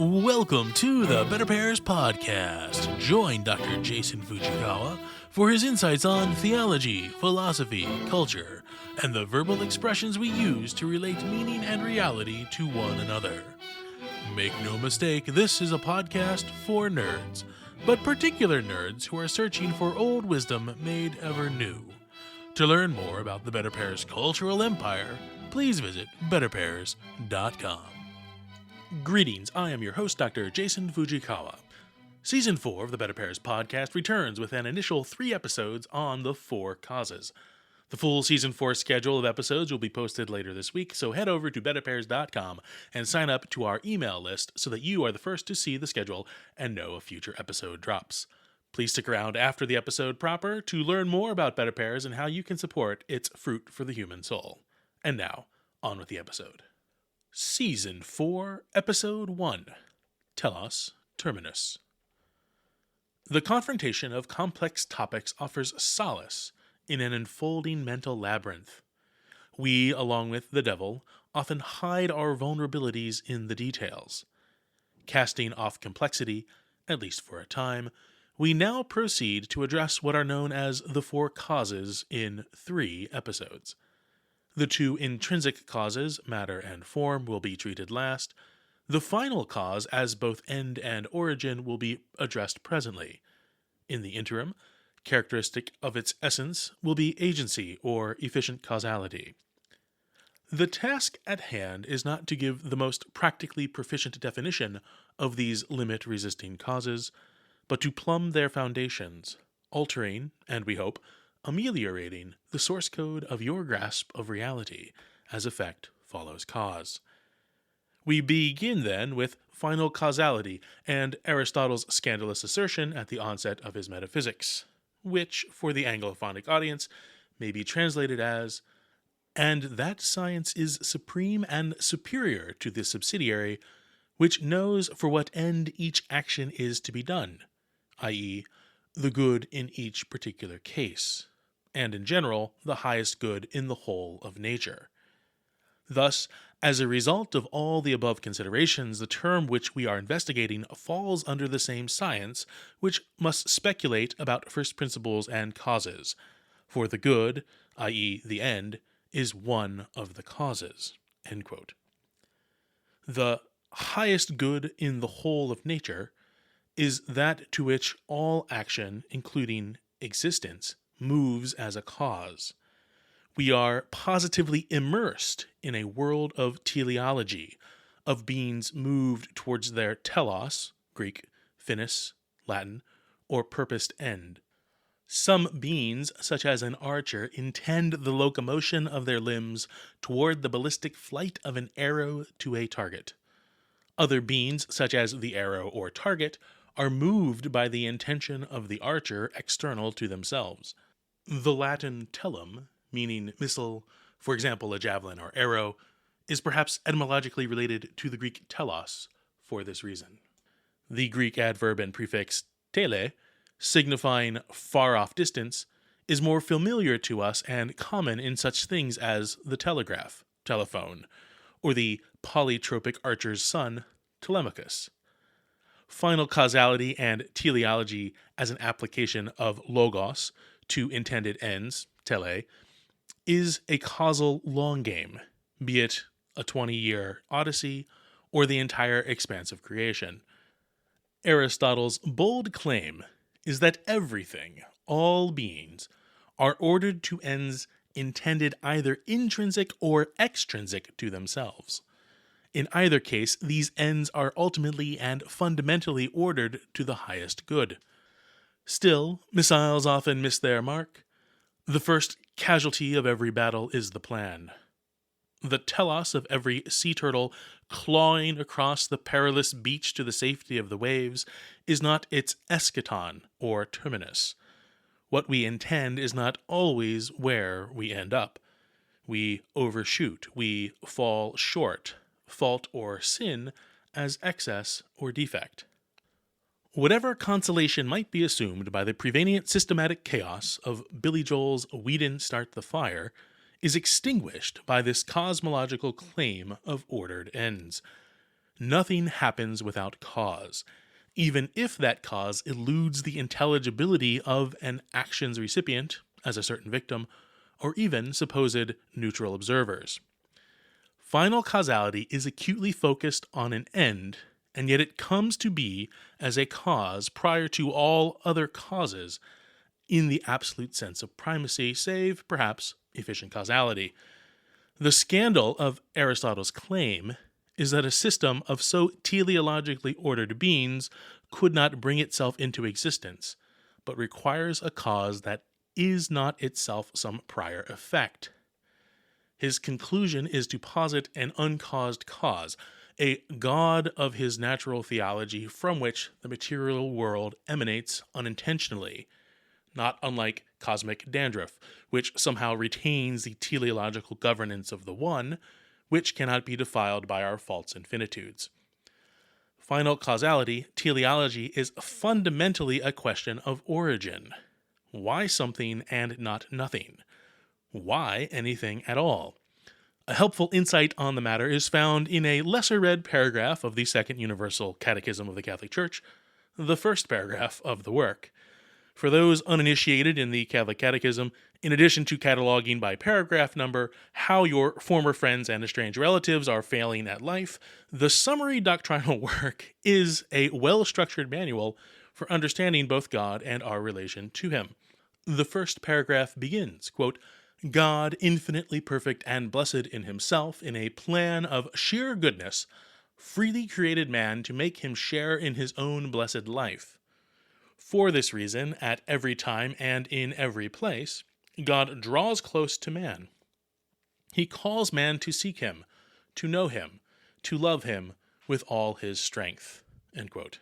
Welcome to the Better Pairs Podcast. Join Dr. Jason Fujikawa for his insights on theology, philosophy, culture, and the verbal expressions we use to relate meaning and reality to one another. Make no mistake, this is a podcast for nerds, but particular nerds who are searching for old wisdom made ever new. To learn more about the Better Pairs cultural empire, please visit betterpairs.com. Greetings, I am your host, Dr. Jason Fujikawa. Season 4 of the Better Pairs podcast returns with an initial 3 episodes on the 4 causes. The full Season 4 schedule of episodes will be posted later this week, so head over to betterpairs.com and sign up to our email list so that you are the first to see the schedule and know a future episode drops. Please stick around after the episode proper to learn more about Better Pairs and how you can support its fruit for the human soul. And now, on with the episode. Season 4, Episode 1, Telos, Terminus. The confrontation of complex topics offers solace in an enfolding mental labyrinth. We, along with the devil, often hide our vulnerabilities in the details. Casting off complexity, at least for a time, we now proceed to address what are known as the 4 causes in 3 episodes. The 2 intrinsic causes, matter and form, will be treated last. The final cause, as both end and origin, will be addressed presently. In the interim, characteristic of its essence will be agency or efficient causality. The task at hand is not to give the most practically proficient definition of these limit-resisting causes, but to plumb their foundations, altering, and we hope, ameliorating the source code of your grasp of reality as effect follows cause. We begin then with final causality and Aristotle's scandalous assertion at the onset of his Metaphysics, which, for the Anglophonic audience, may be translated as, "And that science is supreme and superior to the subsidiary, which knows for what end each action is to be done, i.e., the good in each particular case, and in general, the highest good in the whole of nature." Thus, as a result of all the above considerations, the term which we are investigating falls under the same science which must speculate about first principles and causes, for the good, i.e. the end, is one of the causes. End quote. The highest good in the whole of nature is that to which all action, including existence, moves as a cause. We are positively immersed in a world of teleology, of beings moved towards their telos, Greek, finis, Latin, or purposed end. Some beings, such as an archer, intend the locomotion of their limbs toward the ballistic flight of an arrow to a target. Other beings, such as the arrow or target, are moved by the intention of the archer external to themselves. The Latin telum, meaning missile, for example a javelin or arrow, is perhaps etymologically related to the Greek telos for this reason. The Greek adverb and prefix tele, signifying far-off distance, is more familiar to us and common in such things as the telegraph, telephone, or the polytropic archer's son, Telemachus. Final causality and teleology as an application of logos to intended ends, tele, is a causal long game, be it a 20-year odyssey or the entire expanse of creation. Aristotle's bold claim is that everything, all beings, are ordered to ends intended either intrinsic or extrinsic to themselves. In either case, these ends are ultimately and fundamentally ordered to the highest good. Still, missiles often miss their mark. The first casualty of every battle is the plan. The telos of every sea turtle clawing across the perilous beach to the safety of the waves is not its eschaton or terminus. What we intend is not always where we end up. We overshoot, we fall short, fault or sin as excess or defect. Whatever consolation might be assumed by the prevenient systematic chaos of Billy Joel's "We Didn't Start the Fire" is extinguished by this cosmological claim of ordered ends. Nothing happens without cause, even if that cause eludes the intelligibility of an action's recipient, as a certain victim, or even supposed neutral observers. Final causality is acutely focused on an end, and yet it comes to be as a cause prior to all other causes in the absolute sense of primacy, save, perhaps, efficient causality. The scandal of Aristotle's claim is that a system of so teleologically ordered beings could not bring itself into existence, but requires a cause that is not itself some prior effect. His conclusion is to posit an uncaused cause, a god of his natural theology from which the material world emanates unintentionally, not unlike cosmic dandruff, which somehow retains the teleological governance of the one, which cannot be defiled by our false infinitudes. Final causality, teleology, is fundamentally a question of origin. Why something and not nothing? Why anything at all? A helpful insight on the matter is found in a lesser-read paragraph of the Second Universal Catechism of the Catholic Church, the first paragraph of the work. For those uninitiated in the Catholic Catechism, in addition to cataloging by paragraph number how your former friends and estranged relatives are failing at life, the summary doctrinal work is a well-structured manual for understanding both God and our relation to Him. The first paragraph begins, quote, God, infinitely perfect and blessed in himself, in a plan of sheer goodness, freely created man to make him share in his own blessed life. For this reason, at every time and in every place, God draws close to man. He calls man to seek him, to know him, to love him with all his strength. End quote.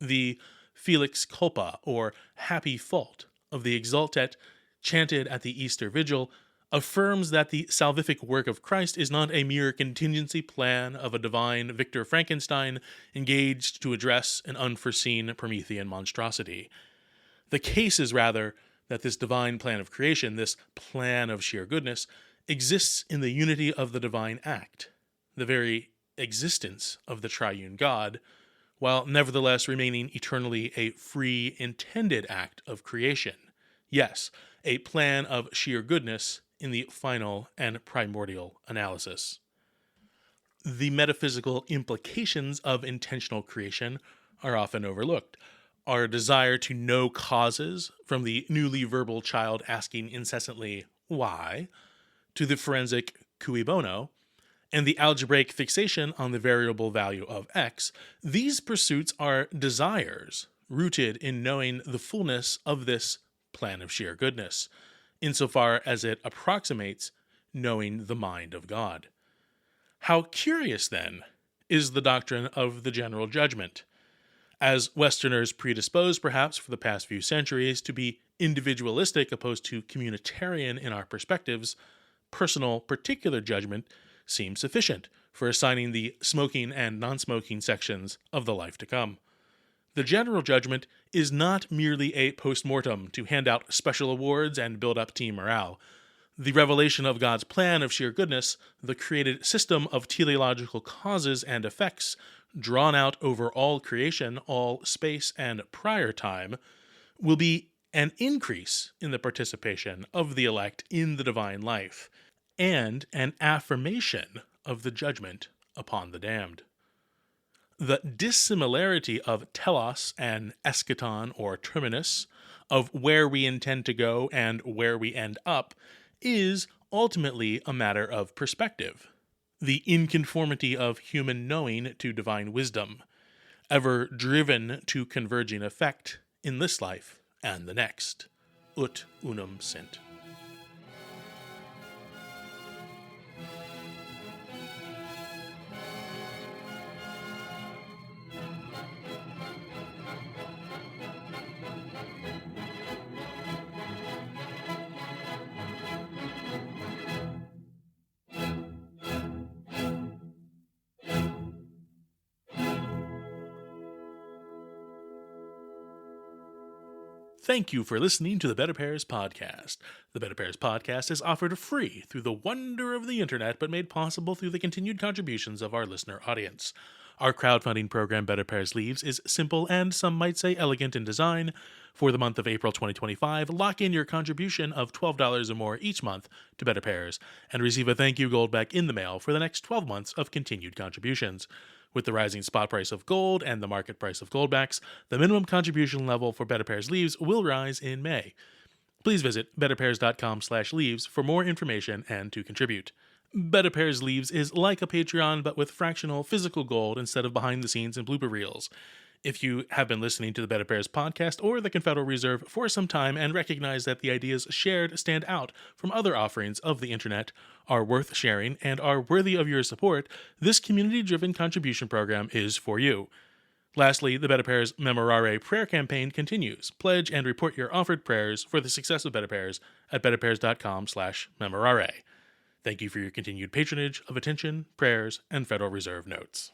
The Felix culpa, or happy fault, of the Exultet, chanted at the Easter Vigil, affirms that the salvific work of Christ is not a mere contingency plan of a divine Victor Frankenstein engaged to address an unforeseen Promethean monstrosity. The case is rather that this divine plan of creation, this plan of sheer goodness, exists in the unity of the divine act, the very existence of the triune God, while nevertheless remaining eternally a free, intended act of creation. Yes, a plan of sheer goodness in the final and primordial analysis. The metaphysical implications of intentional creation are often overlooked. Our desire to know causes, from the newly verbal child asking incessantly, why, to the forensic cui bono, and the algebraic fixation on the variable value of x, these pursuits are desires rooted in knowing the fullness of this plan of sheer goodness, insofar as it approximates knowing the mind of God. How curious, then, is the doctrine of the general judgment. As Westerners predisposed, perhaps, for the past few centuries to be individualistic opposed to communitarian in our perspectives, personal particular judgment seems sufficient for assigning the smoking and non-smoking sections of the life to come. The general judgment is not merely a post-mortem to hand out special awards and build up team morale. The revelation of God's plan of sheer goodness, the created system of teleological causes and effects, drawn out over all creation, all space, and prior time, will be an increase in the participation of the elect in the divine life, and an affirmation of the judgment upon the damned. The dissimilarity of telos and eschaton or terminus, of where we intend to go and where we end up, is ultimately a matter of perspective. The inconformity of human knowing to divine wisdom, ever driven to converging effect in this life and the next. Ut unum sint. Thank you for listening to the Better Pairs Podcast. The Better Pairs Podcast is offered free through the wonder of the internet, but made possible through the continued contributions of our listener audience. Our crowdfunding program, Better Pairs Leaves, is simple and some might say elegant in design. For the month of April 2025, lock in your contribution of $12 or more each month to Better Pairs and receive a thank you gold back in the mail for the next 12 months of continued contributions. With the rising spot price of gold and the market price of goldbacks, the minimum contribution level for Better Pairs Leaves will rise in May. Please visit betterpairs.com/leaves for more information and to contribute. Better Pairs Leaves is like a Patreon but with fractional physical gold instead of behind the scenes and blooper reels. If you have been listening to the Better Pairs podcast or the Confederal Reserve for some time and recognize that the ideas shared stand out from other offerings of the internet, are worth sharing, and are worthy of your support, this community-driven contribution program is for you. Lastly, the Better Pairs Memorare prayer campaign continues. Pledge and report your offered prayers for the success of Better Pairs at betterpairs.com/memorare. Thank you for your continued patronage of attention, prayers, and Federal Reserve notes.